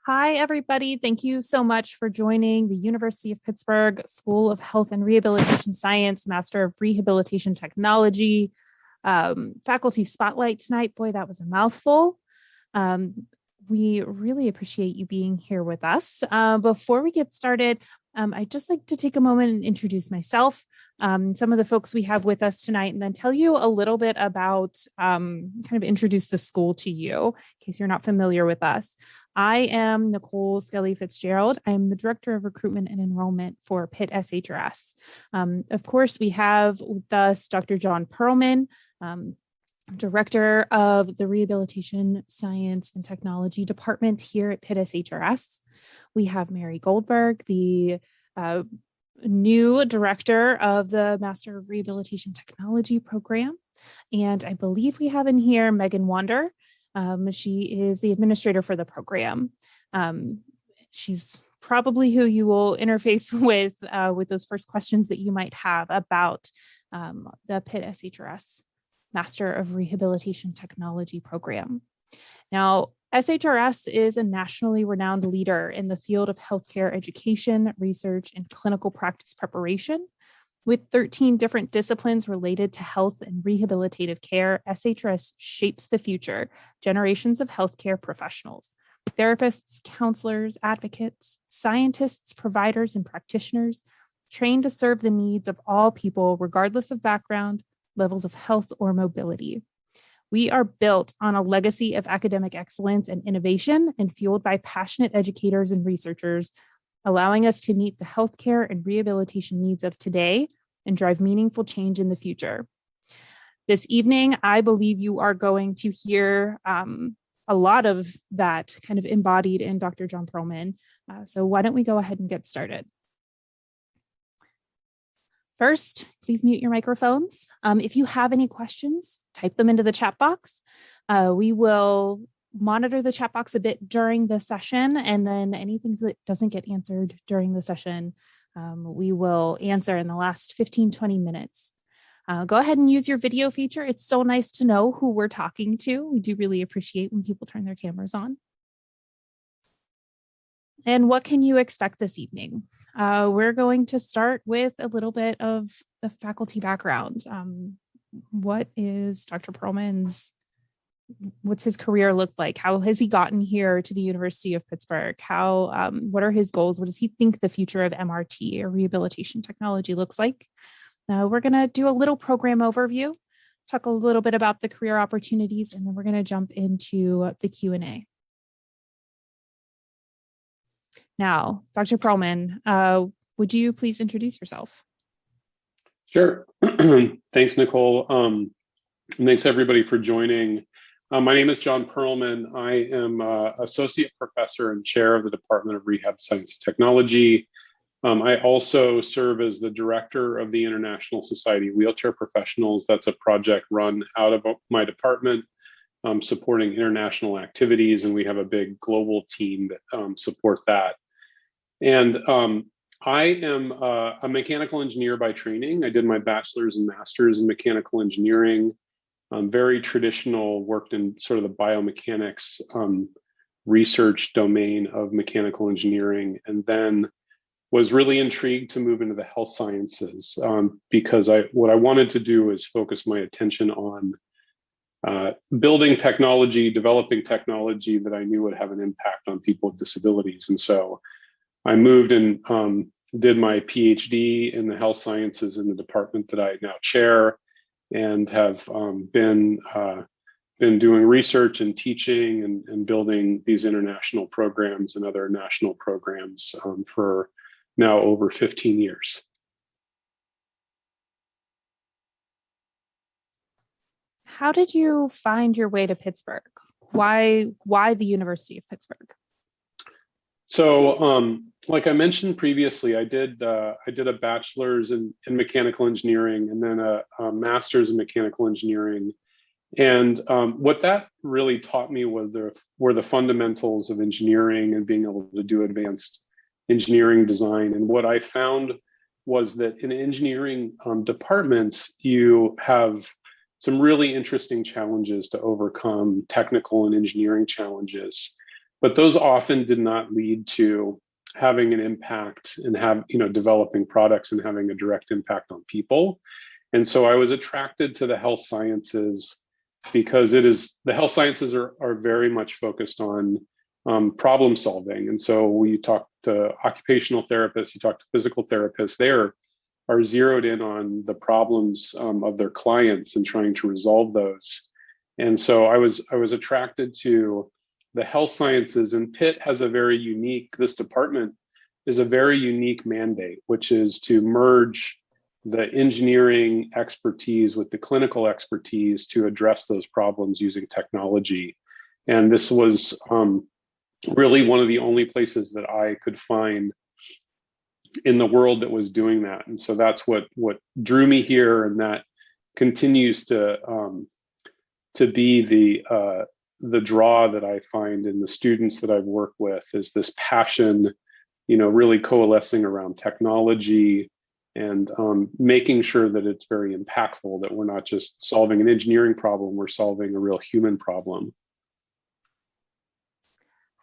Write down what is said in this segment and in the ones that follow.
Hi, everybody. Thank you so much for joining the University of Pittsburgh School of Health and Rehabilitation Science, Master of Rehabilitation Technology, faculty spotlight tonight. Boy, that was a mouthful. We really appreciate you being here with us. Before we get started, I'd just like to take a moment and introduce myself, some of the folks we have with us tonight, and then tell you a little bit about, kind of introduce the school to you in case you're not familiar with us. I am Nicole Skelly Fitzgerald. I'm the Director of Recruitment and Enrollment for Pitt SHRS. Of course, we have with us Dr. Jon Pearlman, Director of the Rehabilitation Science and Technology Department here at Pitt SHRS. We have Mary Goldberg, the new Director of the Master of Rehabilitation Technology program. And I believe we have in here Megan Wander. She is the administrator for the program. She's probably who you will interface with those first questions that you might have about the Pitt SHRS Master of Rehabilitation Technology program. Now, SHRS is a nationally renowned leader in the field of healthcare education, research, and clinical practice preparation. With 13 different disciplines related to health and rehabilitative care, SHRS shapes the future generations of healthcare professionals, therapists, counselors, advocates, scientists, providers, and practitioners trained to serve the needs of all people, regardless of background, levels of health, or mobility. We are built on a legacy of academic excellence and innovation and fueled by passionate educators and researchers, allowing us to meet the healthcare and rehabilitation needs of today and drive meaningful change in the future. This evening, I believe you are going to hear a lot of that kind of embodied in Dr. Jon Pearlman. So why don't we go ahead and get started? First, please mute your microphones. If you have any questions, type them into the chat box. We will monitor the chat box a bit during the session, and then anything that doesn't get answered during the session, we will answer in the last 15-20 minutes. Go ahead and use your video feature. It's so nice to know who we're talking to. We do really appreciate when people turn their cameras on. And what can you expect this evening? We're going to start with a little bit of the faculty background. What is Dr. Pearlman's, what's his career look like? How has he gotten here to the University of Pittsburgh? What are his goals? What does he think the future of MRT or rehabilitation technology looks like? We're going to do a little program overview, talk a little bit about the career opportunities, and then we're going to jump into the Q&A. Now, Dr. Pearlman, would you please introduce yourself? Sure. Thanks, Nicole. And thanks everybody for joining. My name is Jon Pearlman. I am Associate Professor and Chair of the Department of Rehab Science and Technology. I also serve as the Director of the International Society of Wheelchair Professionals. That's a project run out of my department, supporting international activities, and we have a big global team that support that. And I am a mechanical engineer by training. I did my bachelor's and master's in mechanical engineering. Very traditional, worked in sort of the biomechanics research domain of mechanical engineering, and then was really intrigued to move into the health sciences because what I wanted to do is focus my attention on building technology, developing technology that I knew would have an impact on people with disabilities. And so I moved and did my PhD in the health sciences in the department that I now chair, and have been doing research and teaching and building these international programs and other national programs for now over 15 years. How did you find your way to Pittsburgh? Why the University of Pittsburgh? So, like I mentioned previously, I did a bachelor's in mechanical engineering and then a master's in mechanical engineering. And what that really taught me were the fundamentals of engineering and being able to do advanced engineering design. And what I found was that in engineering departments, you have some really interesting challenges to overcome, technical and engineering challenges. but those often did not lead to having an impact and developing products and having a direct impact on people. And so I was attracted to the health sciences because the health sciences are very much focused on problem solving. And so we talk to occupational therapists, you talk to physical therapists, they are zeroed in on the problems of their clients and trying to resolve those. And so I was attracted to the health sciences, and Pitt has this department is a very unique mandate, which is to merge the engineering expertise with the clinical expertise to address those problems using technology. And this was really one of the only places that I could find in the world that was doing that. And so that's what drew me here, and that continues to be the draw that I find in the students that I've worked with, is this passion, really coalescing around technology and making sure that it's very impactful, that we're not just solving an engineering problem, we're solving a real human problem.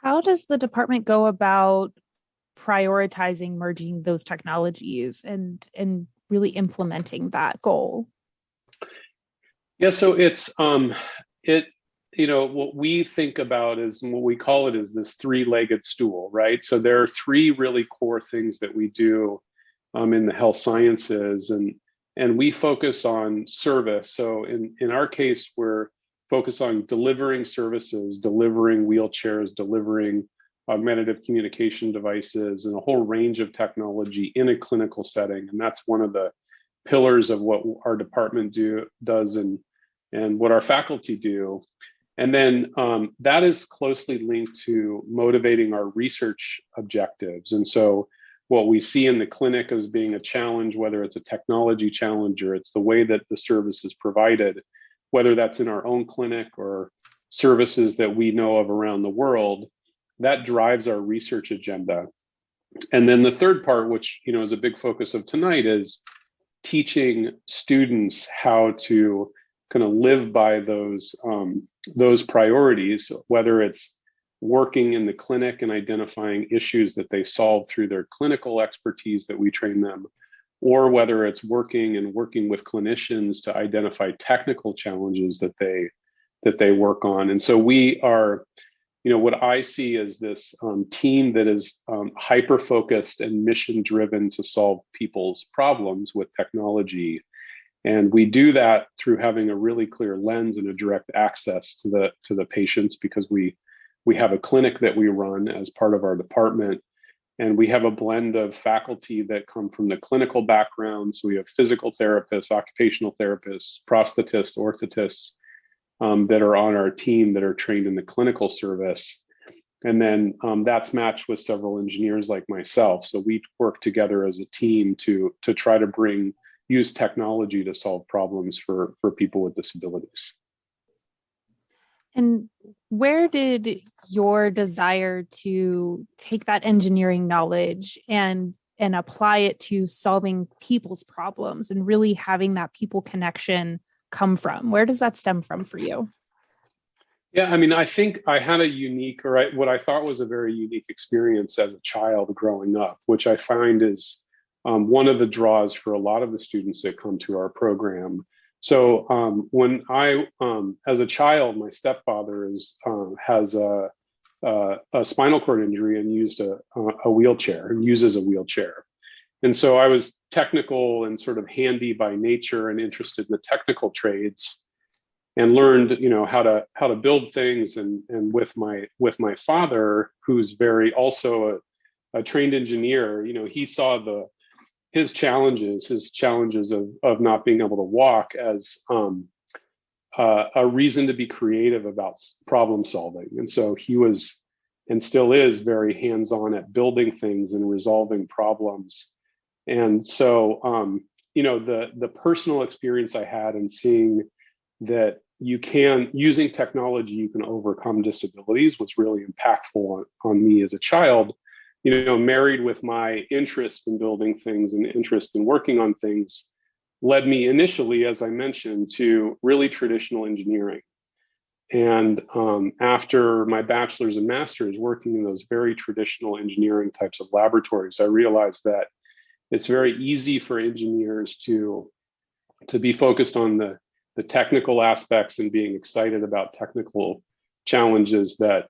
How does the department go about prioritizing merging those technologies and really implementing that goal? Yeah, so it's what we think about is, and what we call it, is this three-legged stool, right? So there are three really core things that we do in the health sciences, and we focus on service. So in our case, we're focused on delivering services, delivering wheelchairs, delivering augmentative communication devices, and a whole range of technology in a clinical setting. And that's one of the pillars of what our department does and what our faculty do. And then that is closely linked to motivating our research objectives. And so what we see in the clinic as being a challenge, whether it's a technology challenge or it's the way that the service is provided, whether that's in our own clinic or services that we know of around the world, that drives our research agenda. And then the third part, which is a big focus of tonight, is teaching students how to kind of live by those priorities, whether it's working in the clinic and identifying issues that they solve through their clinical expertise that we train them, or whether it's working with clinicians to identify technical challenges that they work on. And so we are, what I see as this team that is hyper-focused and mission-driven to solve people's problems with technology. And we do that through having a really clear lens and a direct access to the patients, because we have a clinic that we run as part of our department, and we have a blend of faculty that come from the clinical background. So we have physical therapists, occupational therapists, prosthetists, orthotists that are on our team that are trained in the clinical service. And then that's matched with several engineers like myself. So we work together as a team to try to use technology to solve problems for people with disabilities. And where did your desire to take that engineering knowledge and apply it to solving people's problems and really having that people connection come from? Where does that stem from for you? Yeah, I think I had what I thought was a very unique experience as a child growing up, which I find is one of the draws for a lot of the students that come to our program. So when I, as a child, my stepfather has a spinal cord injury and uses a wheelchair. And so I was technical and sort of handy by nature and interested in the technical trades, and learned, how to build things. And with my father, who's also a trained engineer, he saw his challenges of not being able to walk as a reason to be creative about problem solving. And so he was, and still is, very hands-on at building things and resolving problems. And so, the personal experience I had in seeing that using technology, you can overcome disabilities was really impactful on me as a child. Married with my interest in building things and interest in working on things, led me initially, as I mentioned, to really traditional engineering. And after my bachelor's and master's working in those very traditional engineering types of laboratories, I realized that it's very easy for engineers to be focused on the technical aspects and being excited about technical challenges that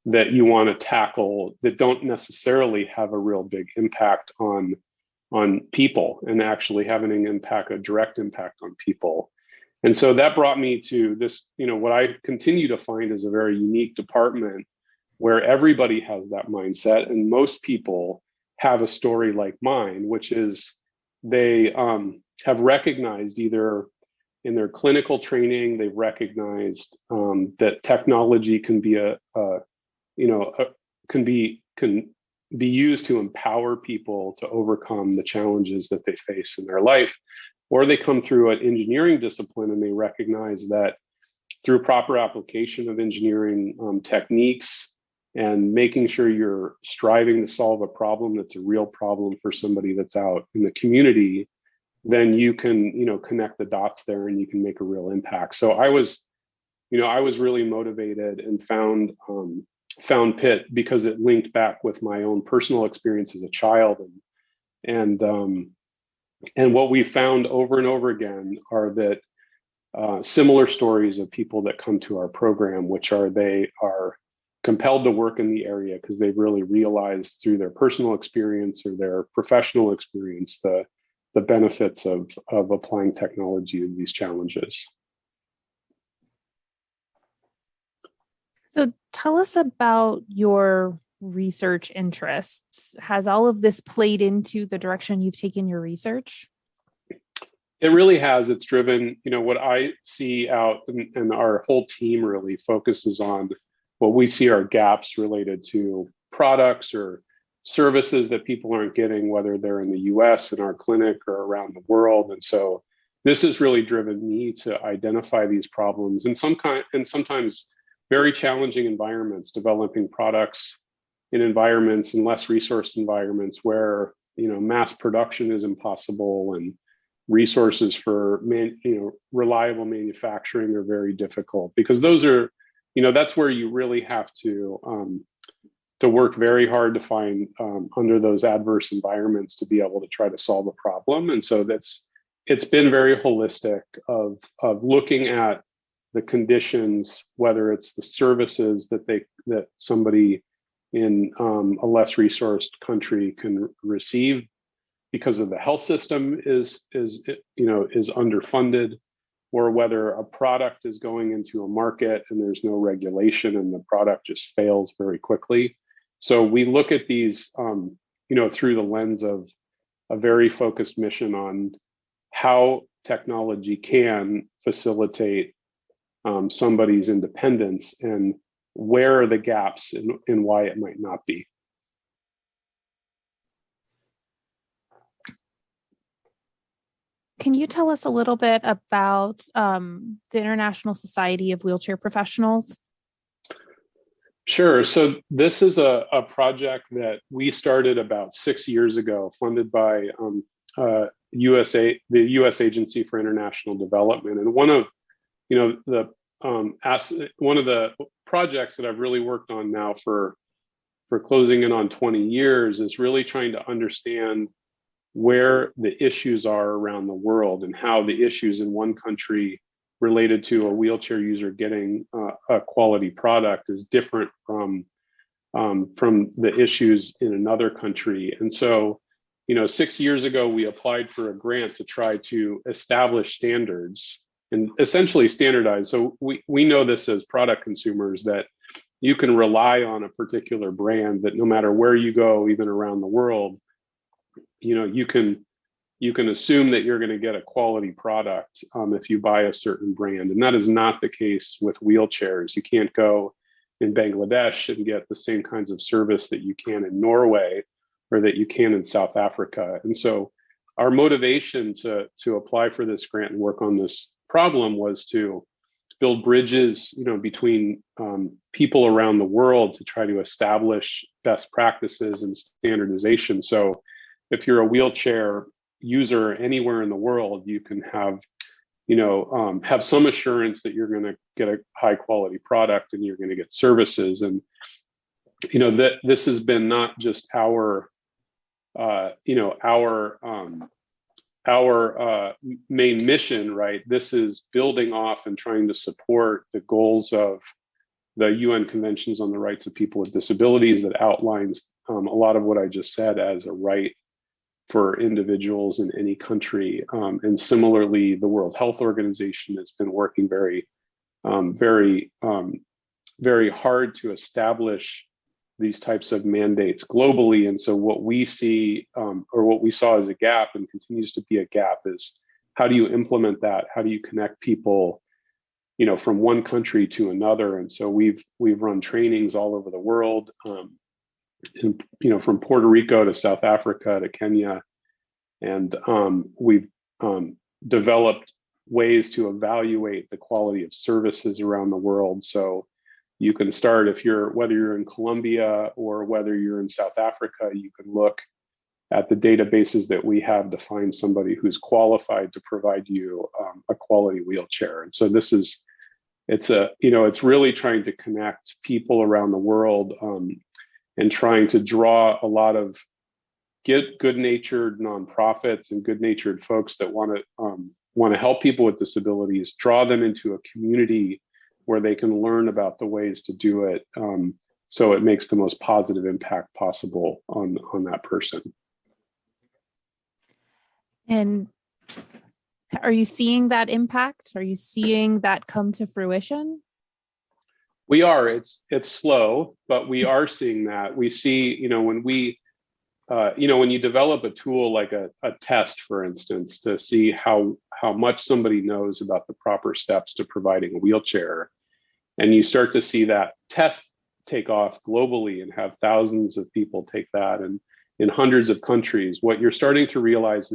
that you want to tackle that don't necessarily have a real big impact on people and actually having an impact, a direct impact on people. And so that brought me to this, what I continue to find is a very unique department where everybody has that mindset, and most people have a story like mine, which is they have recognized either in their clinical training, they've recognized that technology can be can be used to empower people to overcome the challenges that they face in their life, or they come through an engineering discipline and they recognize that through proper application of engineering techniques and making sure you're striving to solve a problem that's a real problem for somebody that's out in the community, then you can, connect the dots there and you can make a real impact. So I was really motivated and found Pitt because it linked back with my own personal experience as a child, and what we found over and over again are that similar stories of people that come to our program, which are they are compelled to work in the area because they've really realized through their personal experience or their professional experience the benefits of applying technology to these challenges. So tell us about your research interests. Has all of this played into the direction you've taken your research? It really has. It's driven, what I see out, and our whole team really focuses on what we see are gaps related to products or services that people aren't getting, whether they're in the US, in our clinic, or around the world. And so this has really driven me to identify these problems in sometimes very challenging environments, developing products in environments and less resourced environments where mass production is impossible and resources for reliable manufacturing are very difficult, because those are that's where you really have to work very hard to find under those adverse environments to be able to try to solve a problem. And so it's been very holistic of looking at the conditions, whether it's the services that somebody in a less resourced country can receive because of the health system is underfunded, or whether a product is going into a market and there's no regulation and the product just fails very quickly. So we look at these through the lens of a very focused mission on how technology can facilitate somebody's independence and where are the gaps and why it might not be. Can you tell us a little bit about the International Society of Wheelchair Professionals? Sure. So this is a project that we started about 6 years ago, funded by the U.S. Agency for International Development. And one of the projects that I've really worked on now for closing in on 20 years is really trying to understand where the issues are around the world and how the issues in one country related to a wheelchair user getting a quality product is different from the issues in another country. And so, 6 years ago, we applied for a grant to try to establish standards and essentially standardize. So we know this as product consumers, that you can rely on a particular brand, that no matter where you go, even around the world, you can assume that you're going to get a quality product if you buy a certain brand. And that is not the case with wheelchairs. You can't go in Bangladesh and get the same kinds of service that you can in Norway or that you can in South Africa. And so our motivation to apply for this grant and work on this problem was to build bridges, between people around the world to try to establish best practices and standardization. So if you're a wheelchair user anywhere in the world, you can have have some assurance that you're going to get a high quality product and you're going to get services. And that this has been not just our main mission, right? This is building off and trying to support the goals of the UN Conventions on the Rights of People with Disabilities that outlines a lot of what I just said as a right for individuals in any country. And similarly, the World Health Organization has been working very hard to establish these types of mandates globally. And so what we see, or what we saw as a gap and continues to be a gap, is how do you implement that? How do you connect people, from one country to another? And so we've run trainings all over the world, from Puerto Rico to South Africa to Kenya. And we've developed ways to evaluate the quality of services around the world. So you can start, whether you're in Colombia or whether you're in South Africa, you can look at the databases that we have to find somebody who's qualified to provide you a quality wheelchair. And so it's really trying to connect people around the world, and trying to draw a lot of good-natured nonprofits and good-natured folks that want to help people with disabilities, draw them into a community where they can learn about the ways to do it, so it makes the most positive impact possible on that person. And are you seeing that impact? Are you seeing that come to fruition? We are. It's slow, but we are seeing that. We see, when you develop a tool like a test, for instance, to see how much somebody knows about the proper steps to providing a wheelchair, and you start to see that test take off globally and have thousands of people take that, and in hundreds of countries, what you're starting to realize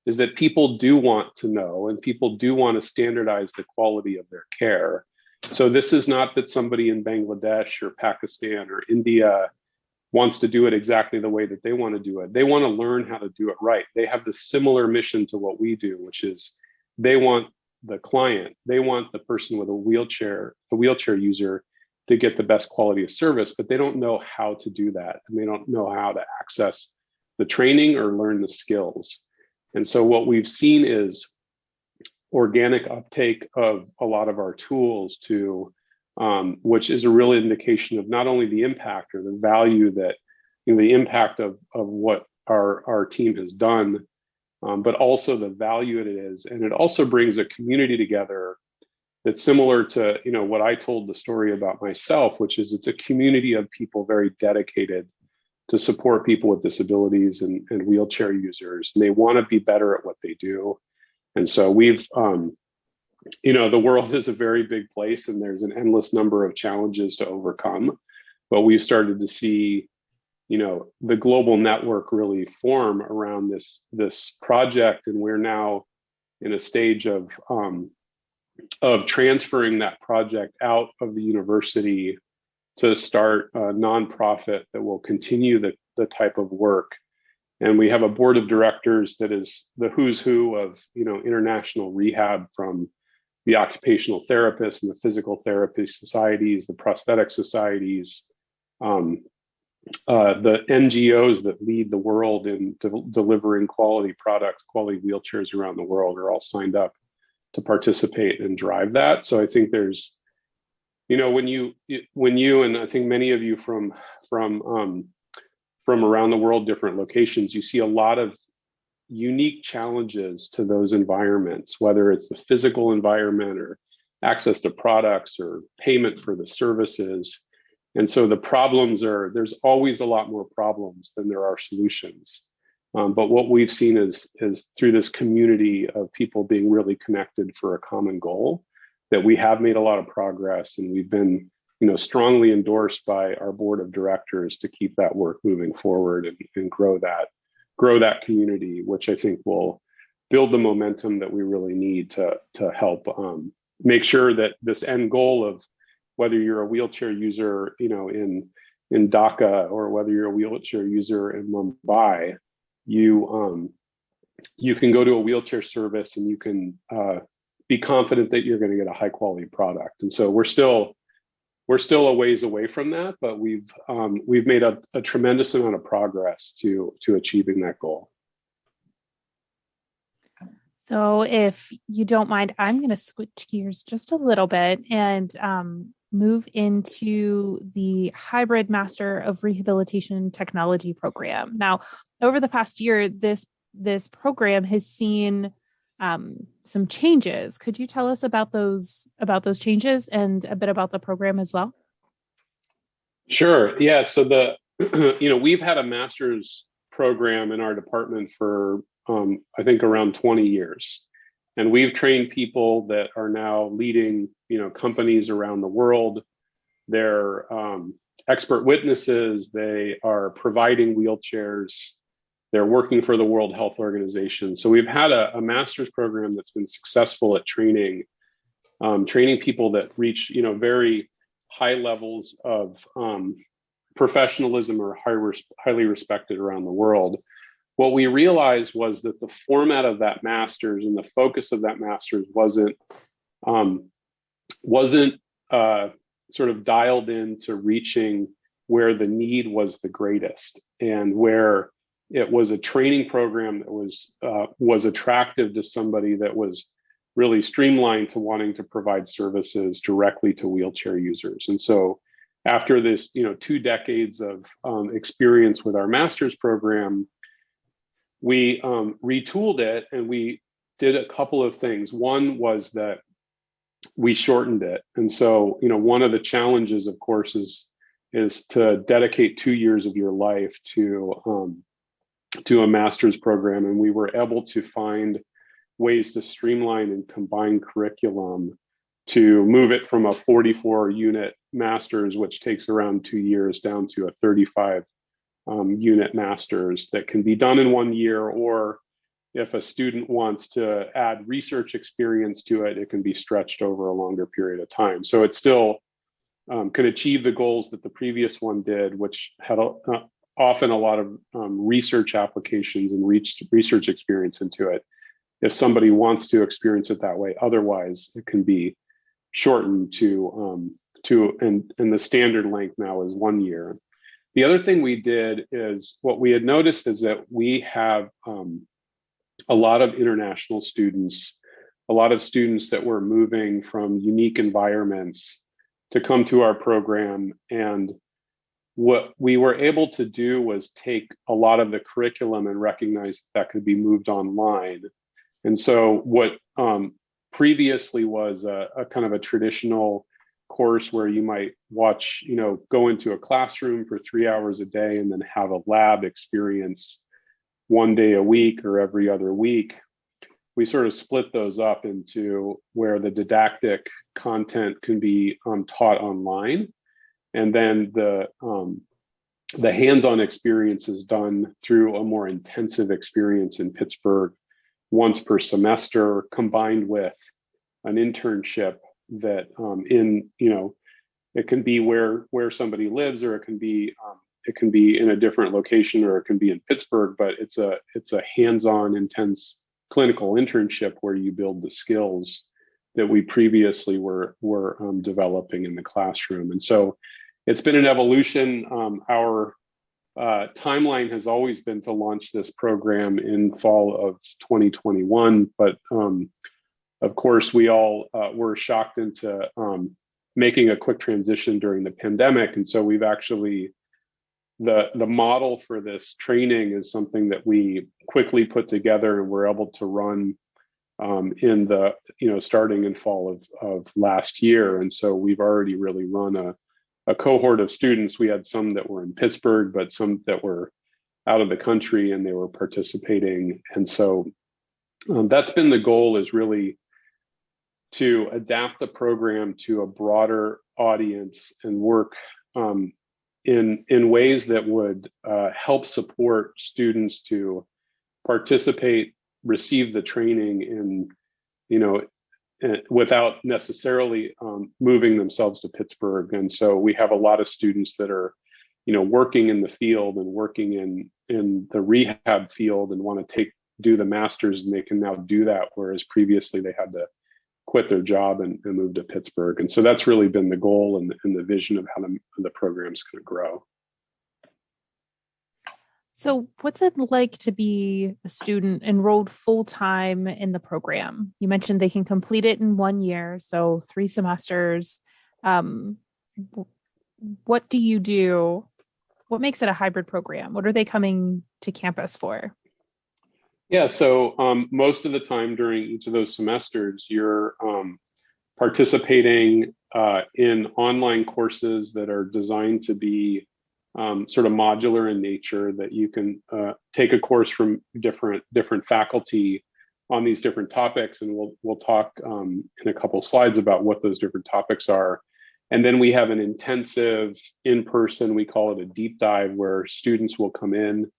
is that people do want to know, and people do want to standardize the quality of their care. So this is not that somebody in Bangladesh or Pakistan or India wants to do it exactly the way that they want to do it. They want to learn how to do it right. They have the similar mission to what we do, which is they want the client, they want the person with a wheelchair user, to get the best quality of service, but they don't know how to do that. And they don't know how to access the training or learn the skills. And so what we've seen is organic uptake of a lot of our tools which is a real indication of not only the impact or the value that, the impact of what our team has done, but also the value it is. And it also brings a community together that's similar to, what I told the story about myself, which is it's a community of people very dedicated to support people with disabilities and wheelchair users. And they want to be better at what they do. And so we've, the world is a very big place and there's an endless number of challenges to overcome, but we've started to see, the global network really form around this project. And we're now in a stage of transferring that project out of the university to start a nonprofit that will continue the type of work. And we have a board of directors that is the who's who of, international rehab, from the occupational therapists and the physical therapy societies, the prosthetic societies, the NGOs that lead the world in delivering quality products, quality wheelchairs around the world, are all signed up to participate and drive that. So I think there's, when you and I think many of you from around the world, different locations, you see a lot of unique challenges to those environments, whether it's the physical environment or access to products or payment for the services. And so the problems there's always a lot more problems than there are solutions. But what we've seen is through this community of people being really connected for a common goal, that we have made a lot of progress, and we've been, strongly endorsed by our board of directors to keep that work moving forward and grow that community, which I think will build the momentum that we really need to help make sure that this end goal of whether you're a wheelchair user, in Dhaka, or whether you're a wheelchair user in Mumbai, you can go to a wheelchair service and you can be confident that you're going to get a high quality product. And so we're still a ways away from that, but we've made a tremendous amount of progress to achieving that goal. So if you don't mind, I'm going to switch gears just a little bit and move into the hybrid Master of Rehabilitation Technology program. Now, over the past year, this program has seen some changes. Could you tell us about those changes and a bit about the program as well? Sure. Yeah. So we've had a master's program in our department for I think around 20 years. And we've trained people that are now leading, companies around the world. They're expert witnesses. They are providing wheelchairs. They're working for the World Health Organization. So we've had a master's program that's been successful at training people that reach, very high levels of professionalism or highly respected around the world. What we realized was that the format of that master's and the focus of that master's wasn't sort of dialed into reaching where the need was the greatest, and where it was a training program that was attractive to somebody that was really streamlined to wanting to provide services directly to wheelchair users. And so after this, 2 decades of experience with our master's program, we retooled it, and we did a couple of things. One was that we shortened it. And so, one of the challenges, of course, is to dedicate 2 years of your life to a master's program. And we were able to find ways to streamline and combine curriculum to move it from a 44-unit master's, which takes around 2 years, down to a 35 unit master's that can be done in 1 year, or if a student wants to add research experience to it, it can be stretched over a longer period of time. So it still can achieve the goals that the previous one did, which had often a lot of research applications and research experience into it. If somebody wants to experience it that way, otherwise it can be shortened to and the standard length now is 1 year. The other thing we did is, what we had noticed is that we have a lot of international students, a lot of students that were moving from unique environments to come to our program. And what we were able to do was take a lot of the curriculum and recognize that could be moved online. And so what previously was a kind of a traditional course where you might watch, go into a classroom for 3 hours a day and then have a lab experience 1 day a week or every other week, we sort of split those up into where the didactic content can be taught online, and then the hands-on experience is done through a more intensive experience in Pittsburgh once per semester, combined with an internship that it can be where somebody lives, or it can be in a different location, or it can be in Pittsburgh, but it's a hands-on, intense clinical internship where you build the skills that we previously were developing in the classroom. And so it's been an evolution. Our timeline has always been to launch this program in fall of 2021, but of course, we all were shocked into making a quick transition during the pandemic. And so we've actually, the model for this training is something that we quickly put together and were able to run in the, starting in fall of last year. And so we've already really run a cohort of students. We had some that were in Pittsburgh, but some that were out of the country, and they were participating. And so that's been the goal, is really to adapt the program to a broader audience and work in ways that would help support students to participate, receive the training without necessarily moving themselves to Pittsburgh. And so we have a lot of students that are, working in the field and working in the rehab field and want to do the master's, and they can now do that, whereas previously they had to quit their job and move to Pittsburgh. And so that's really been the goal and the vision of how the program's going to grow. So what's it like to be a student enrolled full-time in the program? You mentioned they can complete it in 1 year, so 3 semesters. What do you do? What makes it a hybrid program? What are they coming to campus for? Yeah, so most of the time during each of those semesters, you're participating in online courses that are designed to be sort of modular in nature, that you can take a course from different faculty on these different topics, and we'll talk in a couple slides about what those different topics are. And then we have an intensive in-person, we call it a deep dive, where students will come in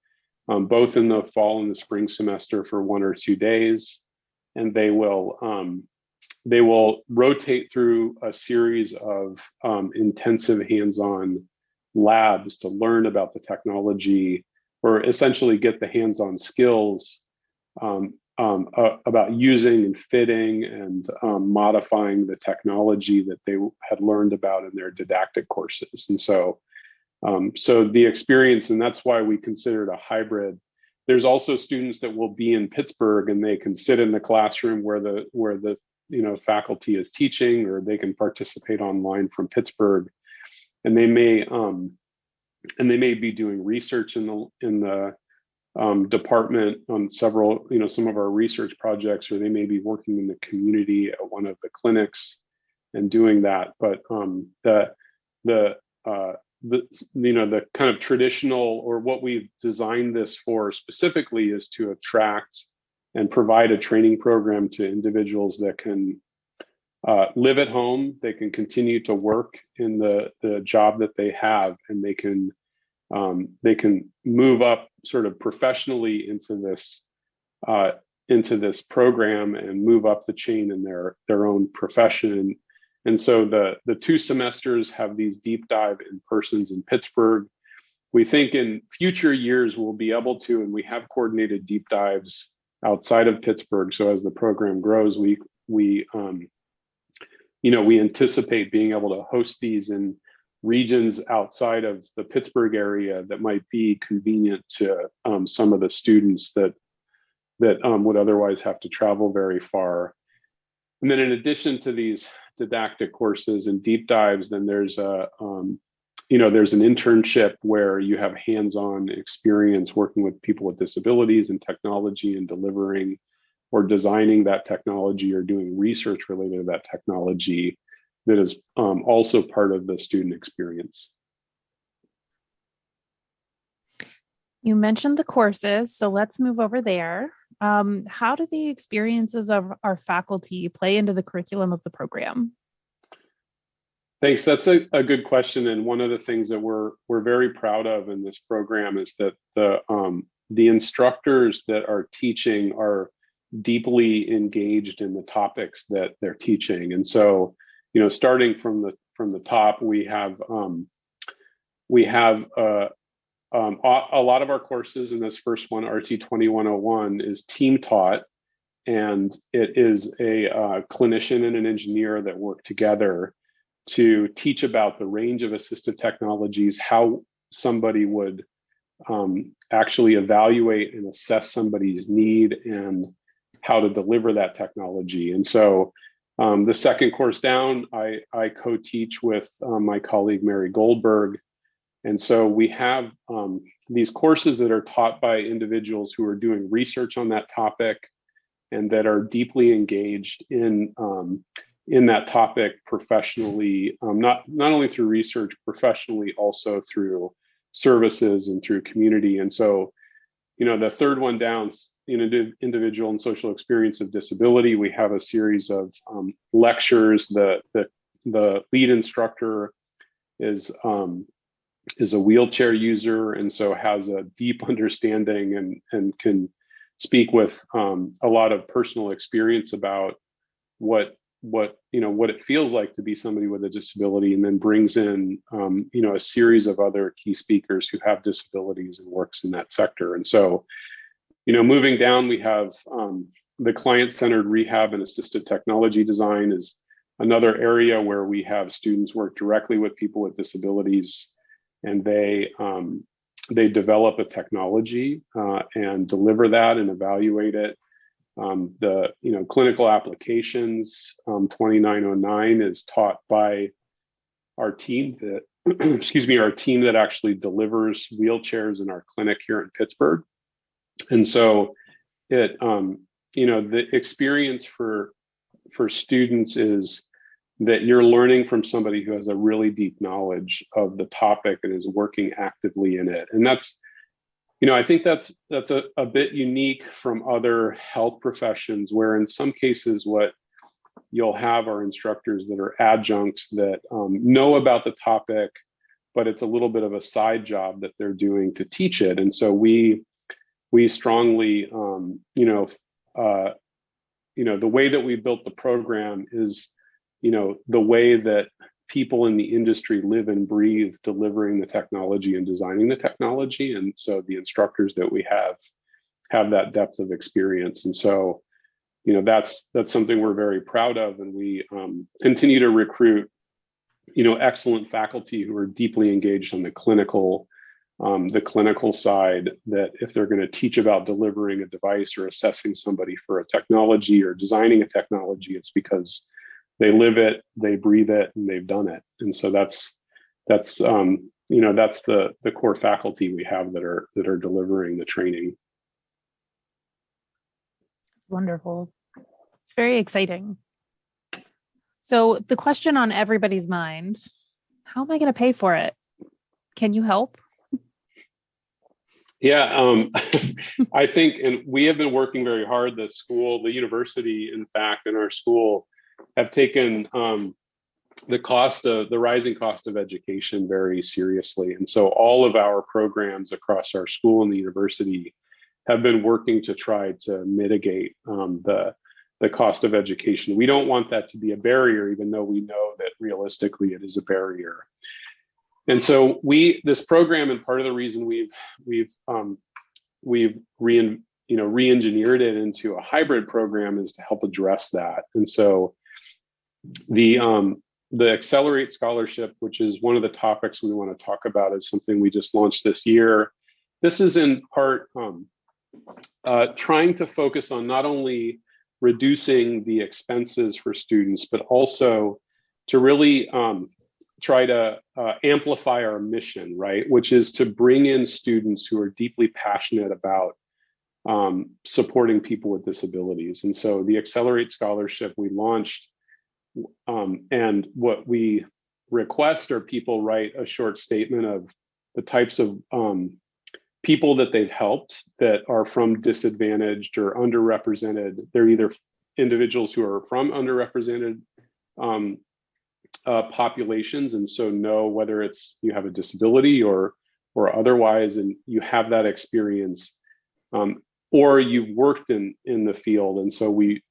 both in the fall and the spring semester for 1 or 2 days, and they will rotate through a series of intensive hands-on labs to learn about the technology, or essentially get the hands-on skills about using and fitting and modifying the technology that they had learned about in their didactic courses. And so the experience, and that's why we consider it a hybrid. There's also students that will be in Pittsburgh and they can sit in the classroom where the faculty is teaching, or they can participate online from Pittsburgh, and they may be doing research in the department on several, some of our research projects, or they may be working in the community at one of the clinics and doing that. But the kind of traditional, or what we've designed this for specifically, is to attract and provide a training program to individuals that can live at home, they can continue to work in the job that they have, and they can move up sort of professionally into this program and move up the chain in their own profession. And so the 2 semesters have these deep dive in-persons in Pittsburgh. We think in future years we'll be able to, and we have coordinated deep dives outside of Pittsburgh. So as the program grows, we anticipate being able to host these in regions outside of the Pittsburgh area that might be convenient to some of the students that would otherwise have to travel very far. And then in addition to these didactic courses and deep dives, then there's an internship where you have hands-on experience working with people with disabilities and technology, and delivering or designing that technology, or doing research related to that technology, that is also part of the student experience. You mentioned the courses, so let's move over there. How do the experiences of our faculty play into the curriculum of the program? Thanks. That's a good question. And one of the things that we're very proud of in this program is that the instructors that are teaching are deeply engaged in the topics that they're teaching. And so, starting from the top, we have a lot of our courses in this first one, RT 2101, is team taught, and it is a clinician and an engineer that work together to teach about the range of assistive technologies, how somebody would actually evaluate and assess somebody's need, and how to deliver that technology. And so the second course down, I co-teach with my colleague, Mary Goldberg. And so we have these courses that are taught by individuals who are doing research on that topic, and that are deeply engaged in that topic professionally, not only through research, professionally, also through services and through community. And so, the third one down, individual and social experience of disability, we have a series of lectures. The lead instructor is a wheelchair user, and so has a deep understanding and can speak with a lot of personal experience about what it feels like to be somebody with a disability, and then brings in a series of other key speakers who have disabilities and works in that sector. And so, moving down, we have The client-centered rehab and assistive technology design is another area where we have students work directly with people with disabilities, and they develop a technology and deliver that and evaluate it. The clinical applications 2909 is taught by our team that our team that actually delivers wheelchairs in our clinic here in Pittsburgh. And so it the experience for students is that you're learning from somebody who has a really deep knowledge of the topic and is working actively in it. And that's, I think that's a bit unique from other health professions, where in some cases what you'll have are instructors that are adjuncts that know about the topic, but it's a little bit of a side job that they're doing to teach it. And so we strongly, the way that we built the program is, the way that people in the industry live and breathe delivering the technology and designing the technology. And so the instructors that we have that depth of experience. And so, that's something we're very proud of. And we continue to recruit, excellent faculty who are deeply engaged on the clinical side, that if they're going to teach about delivering a device or assessing somebody for a technology or designing a technology, it's because they live it, they breathe it, and they've done it. And so that's the core faculty we have that are delivering the training. Wonderful. It's very exciting. So the question on everybody's mind, how am I going to pay for it? Can you help? Yeah, I think, and we have been working very hard. The university, in fact, and our school have taken the rising cost of education very seriously. And so all of our programs across our school and the university have been working to try to mitigate the cost of education. We don't want that to be a barrier, even though we know that realistically it is a barrier. And so this program, and part of the reason we've re-engineered it into a hybrid program is to help address that. And so the Accelerate Scholarship, which is one of the topics we want to talk about, is something we just launched this year. This is in part trying to focus on not only reducing the expenses for students, but also to really try to amplify our mission, right? Which is to bring in students who are deeply passionate about supporting people with disabilities. And so the Accelerate Scholarship we launched, and what we request are people write a short statement of the types of people that they've helped that are from disadvantaged or underrepresented. They're either individuals who are from underrepresented populations, and so know whether it's you have a disability or otherwise, and you have that experience, or you've worked in the field. And so we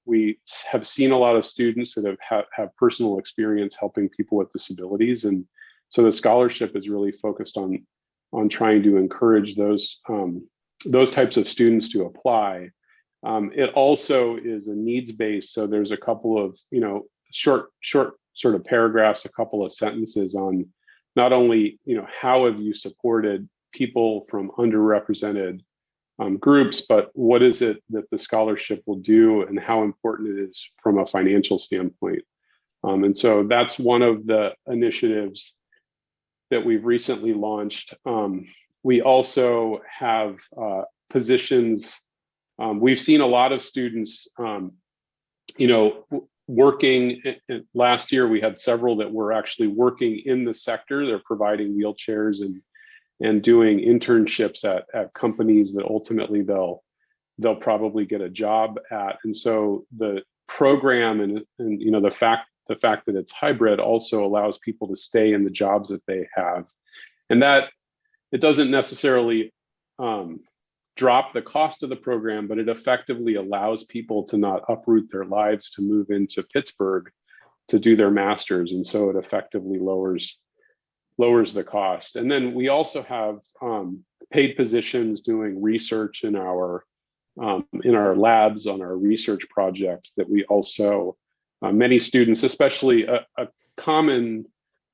have seen a lot of students that have personal experience helping people with disabilities, and so the scholarship is really focused on trying to encourage those types of students to apply. It also is a needs-based, so there's a couple of short sort of paragraphs, a couple of sentences on not only how have you supported people from underrepresented groups, but what is it that the scholarship will do and how important it is from a financial standpoint. And so that's one of the initiatives that we've recently launched. We also have positions. We've seen a lot of students, working. Last year, we had several that were actually working in the sector. They're providing wheelchairs and doing internships at companies that ultimately they'll probably get a job at. And so the program and the fact that it's hybrid also allows people to stay in the jobs that they have, and that it doesn't necessarily drop the cost of the program, but it effectively allows people to not uproot their lives to move into Pittsburgh to do their master's. And so it effectively lowers the cost. And then we also have paid positions doing research in our in our labs, on our research projects, that we also, many students, especially a common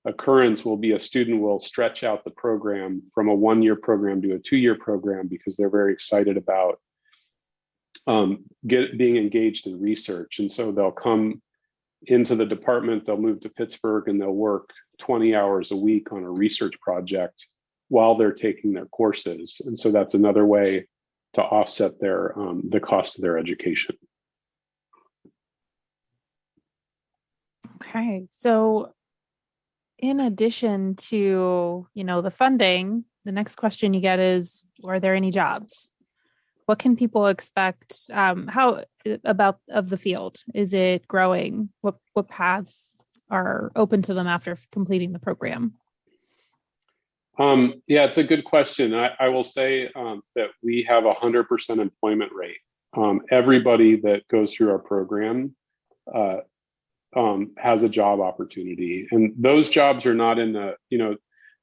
occurrence will be a student will stretch out the program from a 1-year program to a 2-year program because they're very excited about being engaged in research. And so they'll come into the department, they'll move to Pittsburgh, and they'll work 20 hours a week on a research project while they're taking their courses. And so that's another way to offset their the cost of their education. Okay, so in addition to, the funding, the next question you get is, are there any jobs? What can people expect? How about of the field? Is it growing? What paths are open to them after completing the program? Yeah, it's a good question. I will say that we have 100% employment rate. Everybody that goes through our program has a job opportunity, and those jobs are not in the,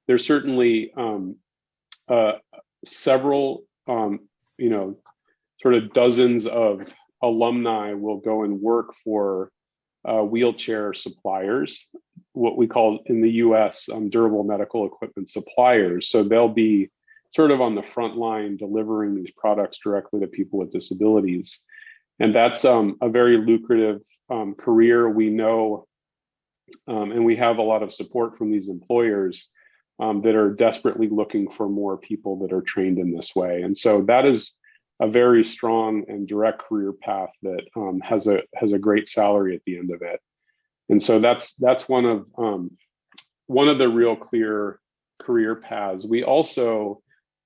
there's certainly several, sort of dozens of alumni will go and work for wheelchair suppliers, what we call in the US durable medical equipment suppliers. So they'll be sort of on the front line delivering these products directly to people with disabilities. And that's a very lucrative career. We know, and we have a lot of support from these employers that are desperately looking for more people that are trained in this way. And so that is a very strong and direct career path that has a great salary at the end of it. And so that's one of the real clear career paths. We also,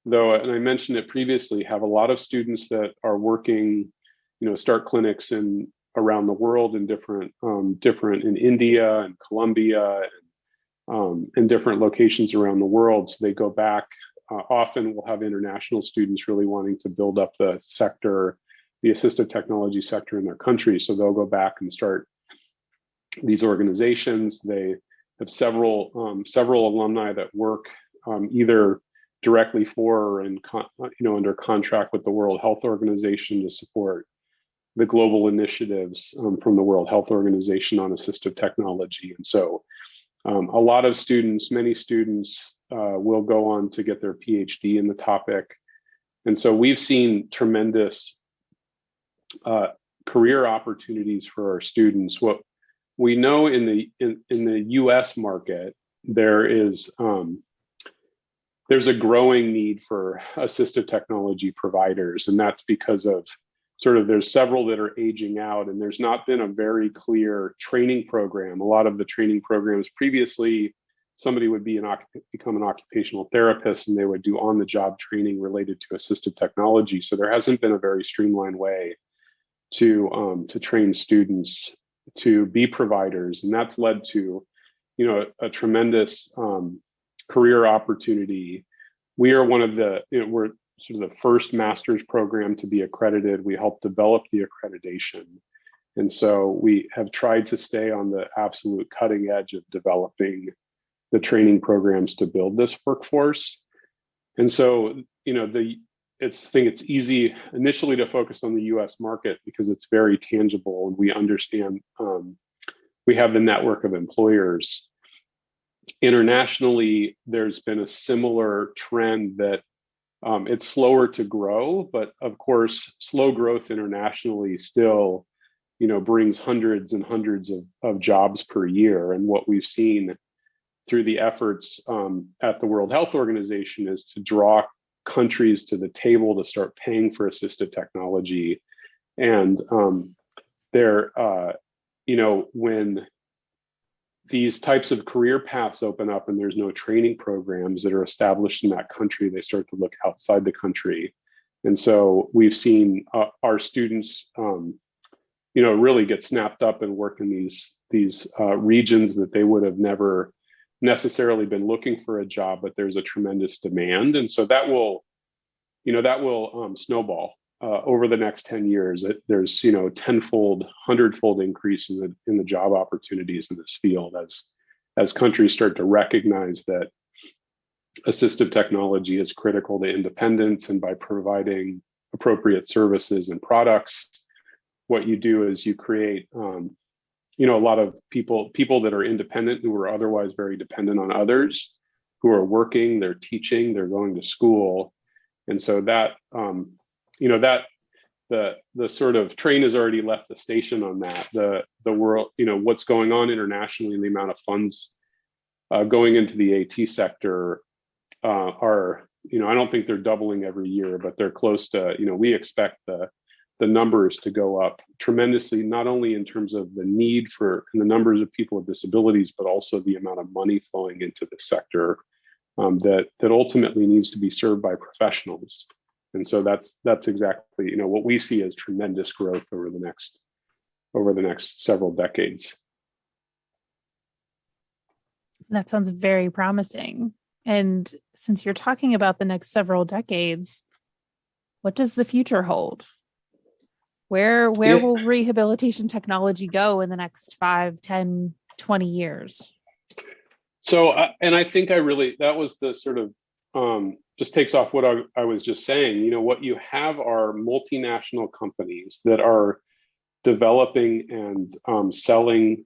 though, and I mentioned it previously, have a lot of students that are working, start clinics around the world in different in India and Colombia and different locations around the world. So they go back. Often we'll have international students really wanting to build up the sector, the assistive technology sector in their country. So they'll go back and start these organizations. They have several alumni that work either directly for or under contract with the World Health Organization to support the global initiatives from the World Health Organization on assistive technology. And so a lot of students, many students will go on to get their PhD in the topic. And so we've seen tremendous career opportunities for our students. What we know in the US market, there's a growing need for assistive technology providers. And that's because of there's several that are aging out, and there's not been a very clear training program. A lot of the training programs previously, somebody would become an occupational therapist, and they would do on-the-job training related to assistive technology. So there hasn't been a very streamlined way to train students to be providers, and that's led to, a tremendous career opportunity. We are one of the, we're sort of the first master's program to be accredited. We helped develop the accreditation. And so we have tried to stay on the absolute cutting edge of developing the training programs to build this workforce. And so, I think it's easy initially to focus on the US market because it's very tangible and we understand, we have the network of employers. Internationally, there's been a similar trend that it's slower to grow, but of course, slow growth internationally still, brings hundreds and hundreds of jobs per year. And what we've seen through the efforts at the World Health Organization is to draw countries to the table to start paying for assistive technology. And when these types of career paths open up and there's no training programs that are established in that country, they start to look outside the country. And so we've seen our students, really get snapped up and work in these regions that they would have never necessarily been looking for a job, but there's a tremendous demand. And so that will snowball over the next 10 years. There's, tenfold, hundredfold increase in the job opportunities in this field as countries start to recognize that assistive technology is critical to independence, and by providing appropriate services and products. What you do is you create, a lot of people that are independent who are otherwise very dependent on others, who are working, they're teaching, they're going to school. And so that, the sort of train has already left the station on that. The world, what's going on internationally and the amount of funds going into the AT sector are, I don't think they're doubling every year, but they're close to, we expect the numbers to go up tremendously, not only in terms of the need for and the numbers of people with disabilities, but also the amount of money flowing into the sector that ultimately needs to be served by professionals. And so that's exactly, what we see as tremendous growth over the next several decades. That sounds very promising. And since you're talking about the next several decades, what does the future hold? Where will rehabilitation technology go in the next 5, 10, 20 years? So, and I think that was the sort of, just takes off what I was just saying. What you have are multinational companies that are developing and selling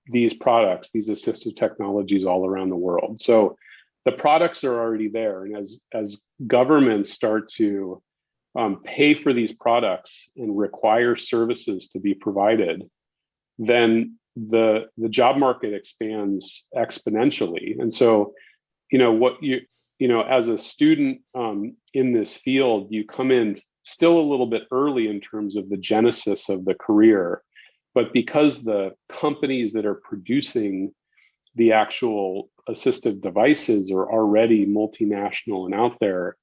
these products, these assistive technologies all around the world. So the products are already there. And as governments start to pay for these products and require services to be provided, then the job market expands exponentially. And so, as a student in this field, you come in still a little bit early in terms of the genesis of the career, but because the companies that are producing the actual assistive devices are already multinational and out there,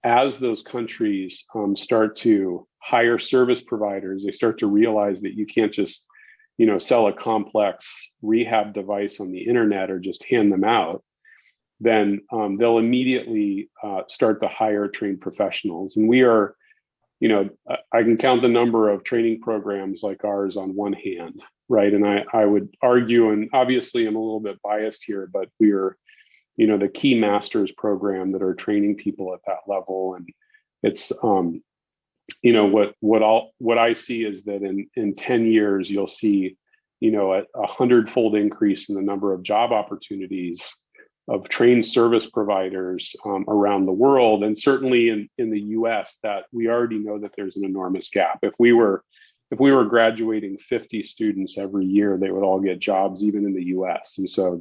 as those countries start to hire service providers, they start to realize that you can't just, sell a complex rehab device on the internet or just hand them out. Then they'll immediately start to hire trained professionals. And we are, I can count the number of training programs like ours on one hand, right? And I would argue, and obviously I'm a little bit biased here, but we are, the key master's program that are training people at that level. And it's, what I see is that in 10 years, you'll see, a 100-fold increase in the number of job opportunities of trained service providers around the world. And certainly in the US, that we already know that there's an enormous gap. If we were graduating 50 students every year, they would all get jobs even in the US. And so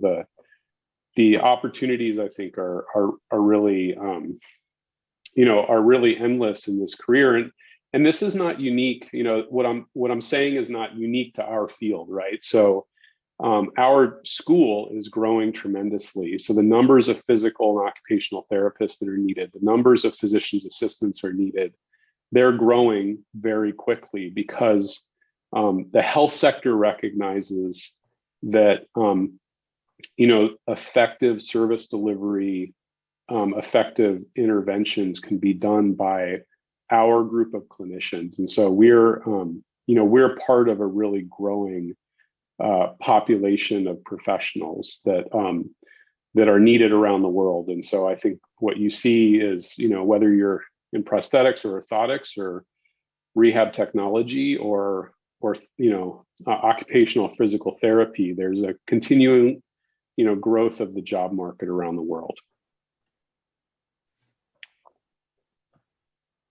the opportunities, I think, are really are really endless in this career. And this is not unique. What I'm saying is not unique to our field, right? So our school is growing tremendously. So the numbers of physical and occupational therapists that are needed, the numbers of physician's assistants are needed. They're growing very quickly because the health sector recognizes that effective service delivery, effective interventions can be done by our group of clinicians. And so we're part of a really growing population of professionals that are needed around the world. And so I think what you see is, whether you're in prosthetics or orthotics or rehab technology or occupational physical therapy, there's a continuing growth of the job market around the world.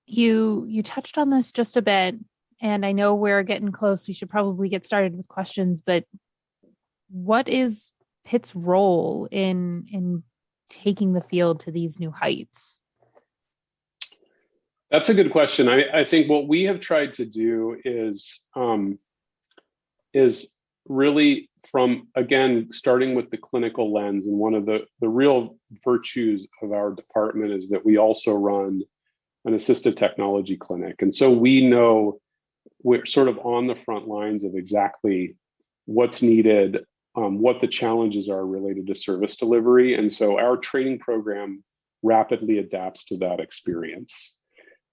You touched on this just a bit, and I know we're getting close. We should probably get started with questions, but what is Pitt's role in taking the field to these new heights? That's a good question. I think what we have tried to do is really from, again, starting with the clinical lens. And one of the real virtues of our department is that we also run an assistive technology clinic. And so we know we're sort of on the front lines of exactly what's needed, what the challenges are related to service delivery. And so our training program rapidly adapts to that experience.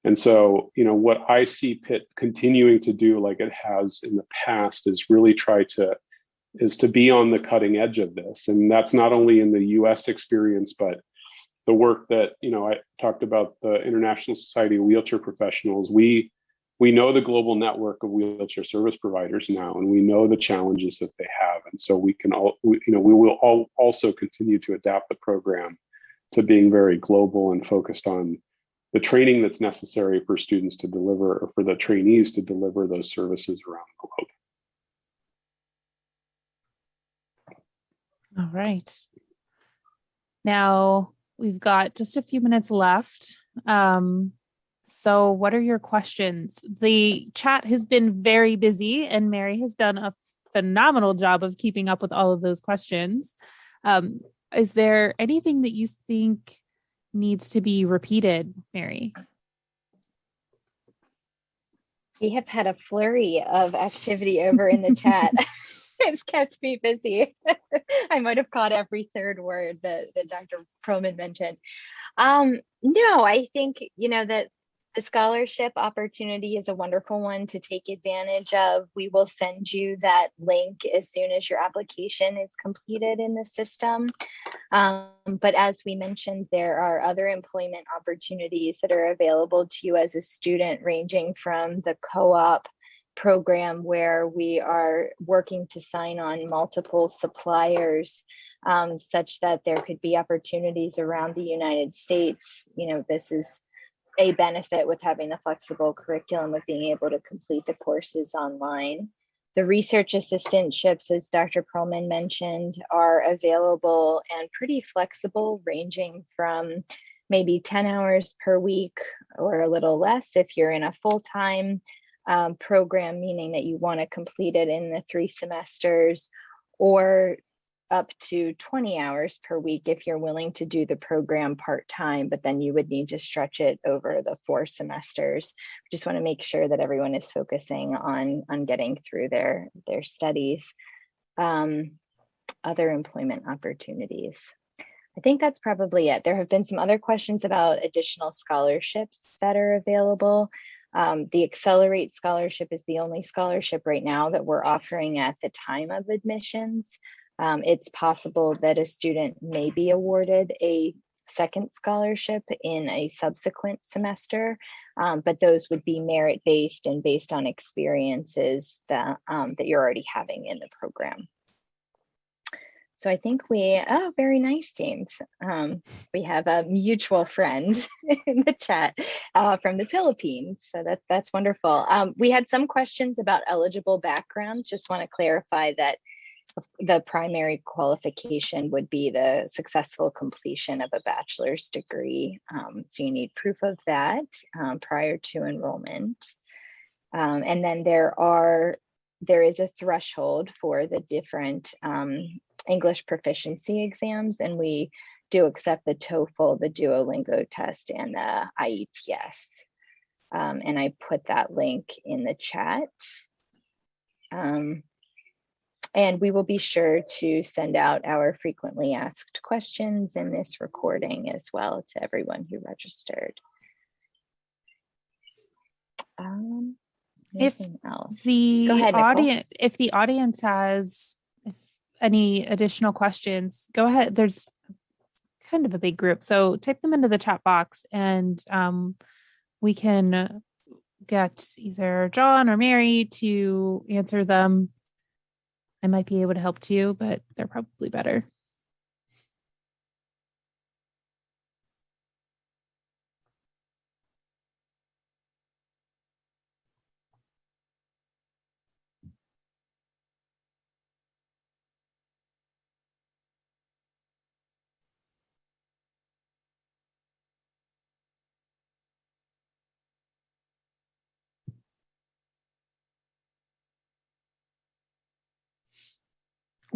And so, what I see Pitt continuing to do, like it has in the past, is really try to be on the cutting edge of this. And that's not only in the US experience, but the work that, I talked about, the International Society of Wheelchair Professionals. We know the global network of wheelchair service providers now, and we know the challenges that they have. And so we will also continue to adapt the program to being very global and focused on the training that's necessary for students to deliver, or for the trainees to deliver those services around the globe. All right. Now we've got just a few minutes left. So what are your questions? The chat has been very busy, and Mary has done a phenomenal job of keeping up with all of those questions. Is there anything that you think needs to be repeated, Mary? We have had a flurry of activity over in the chat. It's kept me busy. I might have caught every third word that Dr. Pearlman mentioned. No, I think, that the scholarship opportunity is a wonderful one to take advantage of. We will send you that link as soon as your application is completed in the system. But as we mentioned, there are other employment opportunities that are available to you as a student, ranging from the co-op program, where we are working to sign on multiple suppliers, such that there could be opportunities around the United States. This is a benefit with having the flexible curriculum of being able to complete the courses online. The research assistantships, as Dr. Pearlman mentioned, are available and pretty flexible, ranging from maybe 10 hours per week or a little less if you're in a full-time program, meaning that you want to complete it in the 3 semesters, or up to 20 hours per week if you're willing to do the program part-time, but then you would need to stretch it over the 4 semesters. Just want to make sure that everyone is focusing on getting through their studies. Other employment opportunities. I think that's probably it. There have been some other questions about additional scholarships that are available. The Accelerate Scholarship is the only scholarship right now that we're offering at the time of admissions. It's possible that a student may be awarded a second scholarship in a subsequent semester, but those would be merit-based and based on experiences that you're already having in the program. So I think very nice, James. We have a mutual friend in the chat from the Philippines. So that's wonderful. We had some questions about eligible backgrounds. Just want to clarify that the primary qualification would be the successful completion of a bachelor's degree. So you need proof of that prior to enrollment. And then there is a threshold for the different English proficiency exams, and we do accept the TOEFL, the Duolingo test, and the IETS. And I put that link in the chat. And we will be sure to send out our frequently asked questions in this recording as well to everyone who registered. If the audience has any additional questions, go ahead. There's kind of a big group, so type them into the chat box, and we can get either John or Mary to answer them. I might be able to help too, but they're probably better.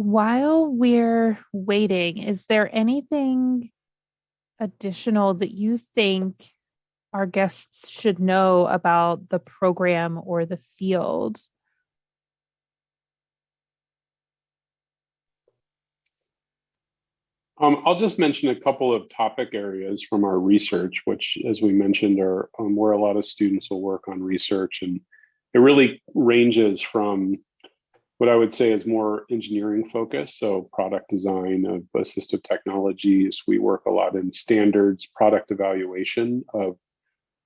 While we're waiting, is there anything additional that you think our guests should know about the program or the field? I'll just mention a couple of topic areas from our research, which, as we mentioned, are where a lot of students will work on research. And it really ranges from what I would say is more engineering focused. So product design of assistive technologies. We work a lot in standards, product evaluation of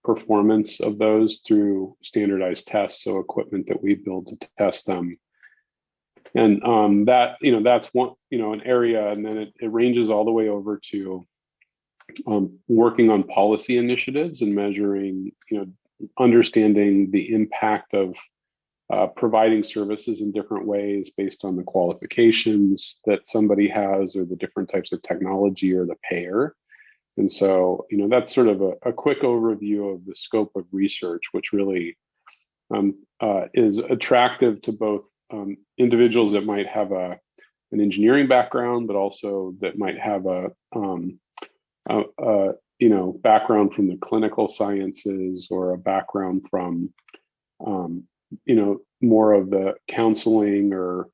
performance of those through standardized tests. So equipment that we build to test them. And that, that's one, an area, and then it ranges all the way over to working on policy initiatives and measuring, understanding the impact of providing services in different ways based on the qualifications that somebody has or the different types of technology or the payer. And so, that's sort of a quick overview of the scope of research, which really is attractive to both individuals that might have an engineering background, but also that might have a background from the clinical sciences or a background from more of the counseling or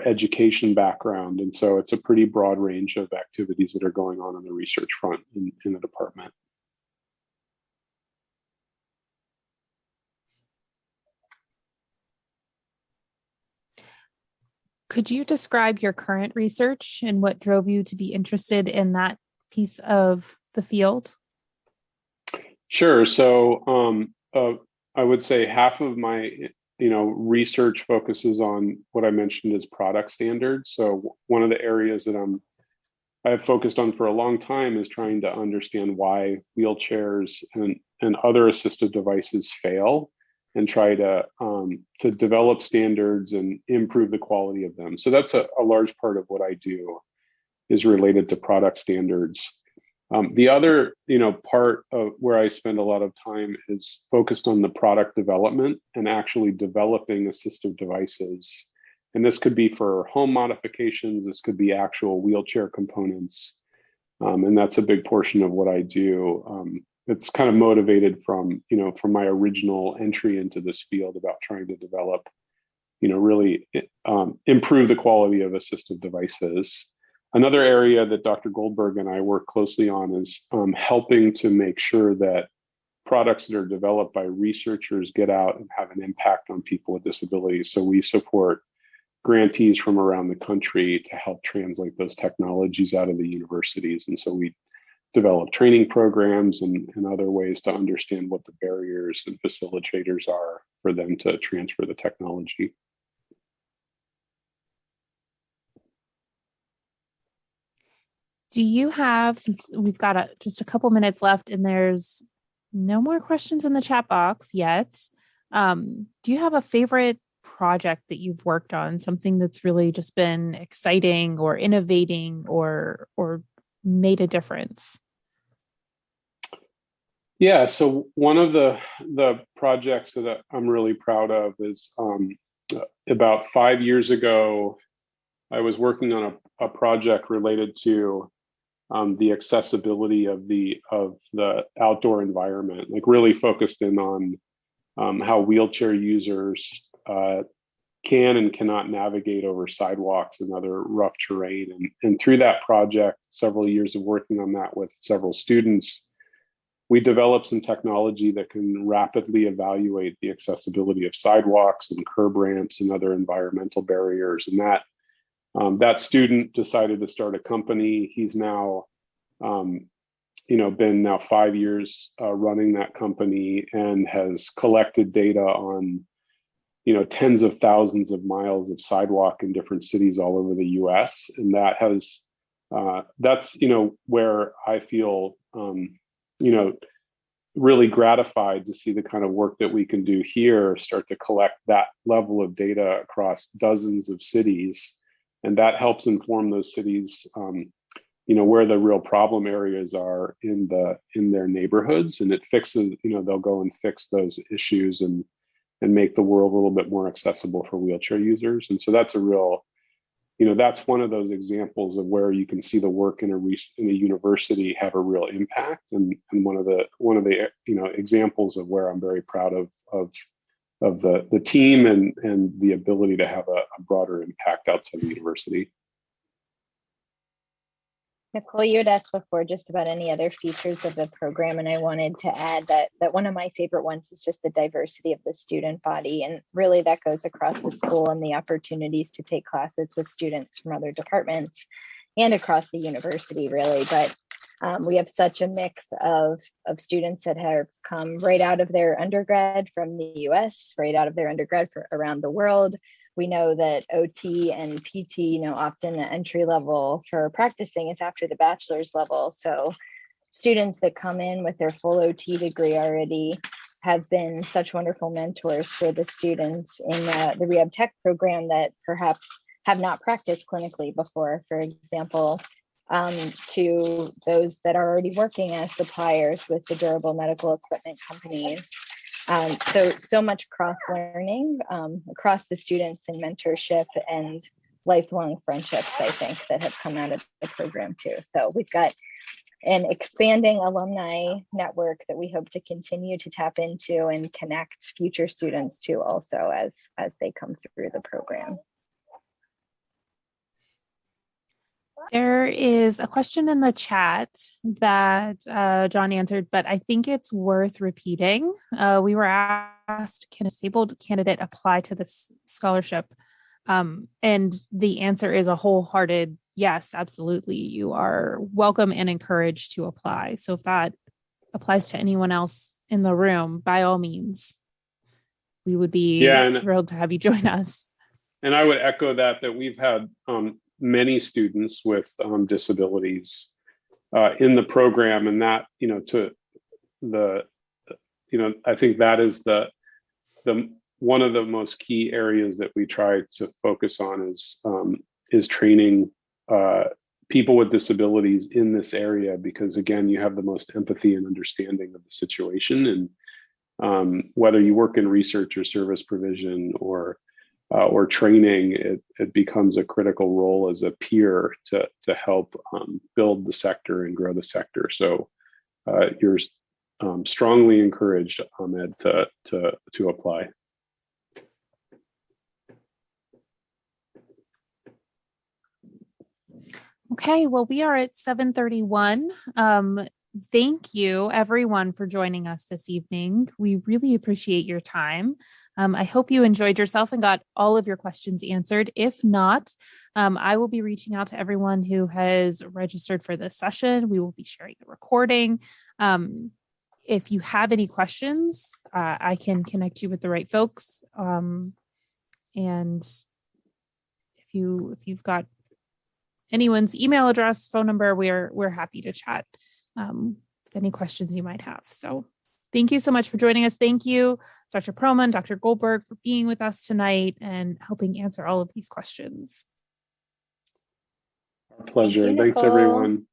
education background. And so it's a pretty broad range of activities that are going on the research front in the department. Could you describe your current research and what drove you to be interested in that piece of the field? Sure. So I would say half of my research focuses on what I mentioned as product standards. So one of the areas that I've focused on for a long time is trying to understand why wheelchairs and other assistive devices fail, and try to develop standards and improve the quality of them. So that's a large part of what I do is related to product standards. The other, part of where I spend a lot of time is focused on the product development and actually developing assistive devices. And this could be for home modifications. This could be actual wheelchair components. And that's a big portion of what I do. It's kind of motivated from my original entry into this field about trying to develop, really improve the quality of assistive devices. Another area that Dr. Goldberg and I work closely on is helping to make sure that products that are developed by researchers get out and have an impact on people with disabilities. So we support grantees from around the country to help translate those technologies out of the universities. And so we develop training programs and other ways to understand what the barriers and facilitators are for them to transfer the technology. Do you have, since we've got just a couple minutes left and there's no more questions in the chat box yet, do you have a favorite project that you've worked on, something that's really just been exciting or innovating or made a difference? Yeah, so one of the projects that I'm really proud of is about 5 years ago, I was working on a project related to the accessibility of the outdoor environment, like really focused in on how wheelchair users can and cannot navigate over sidewalks and other rough terrain. And through that project, several years of working on that with several students, we developed some technology that can rapidly evaluate the accessibility of sidewalks and curb ramps and other environmental barriers. And that student decided to start a company. He's now, been now 5 years running that company and has collected data on, tens of thousands of miles of sidewalk in different cities all over the U.S. And that's, where I feel, really gratified to see the kind of work that we can do here start to collect that level of data across dozens of cities. And that helps inform those cities, where the real problem areas are in their neighborhoods. And it fixes, they'll go and fix those issues and make the world a little bit more accessible for wheelchair users. And so that's a real, that's one of those examples of where you can see the work in a university have a real impact, and one of the examples of where I'm very proud of the team and the ability to have a broader impact outside the university. Nicole, you had asked before just about any other features of the program, and I wanted to add that one of my favorite ones is just the diversity of the student body, and really that goes across the school and the opportunities to take classes with students from other departments and across the university, really. But we have such a mix of students that have come right out of their undergrad from the US, right out of their undergrad around the world. We know that OT and PT, often the entry level for practicing is after the bachelor's level. So students that come in with their full OT degree already have been such wonderful mentors for the students in the Rehab Tech program that perhaps have not practiced clinically before, for example, to those that are already working as suppliers with the durable medical equipment companies. So much cross-learning across the students and mentorship and lifelong friendships, I think, that have come out of the program too. So we've got an expanding alumni network that we hope to continue to tap into and connect future students to also as they come through the program. There is a question in the chat that John answered, but I think it's worth repeating. We were asked, can a disabled candidate apply to this scholarship? And the answer is a wholehearted yes, absolutely. You are welcome and encouraged to apply. So if that applies to anyone else in the room, by all means, we would be thrilled to have you join us. And I would echo that we've had many students with disabilities in the program, and that I think that is the one of the most key areas that we try to focus on is training people with disabilities in this area, because again, you have the most empathy and understanding of the situation, and whether you work in research or service provision or training, it becomes a critical role as a peer to help build the sector and grow the sector. So you're strongly encouraged, Ahmed, to apply. Okay, well, we are at 7:31. Thank you, everyone, for joining us this evening. We really appreciate your time. I hope you enjoyed yourself and got all of your questions answered. If not, I will be reaching out to everyone who has registered for this session. We will be sharing the recording. If you have any questions, I can connect you with the right folks. And if you've got anyone's email address, phone number, we're happy to chat with any questions you might have. So thank you so much for joining us. Thank you, Dr. Pearlman, Dr. Goldberg, for being with us tonight and helping answer all of these questions. Our pleasure. Thank you, Thanks, Nicole. everyone.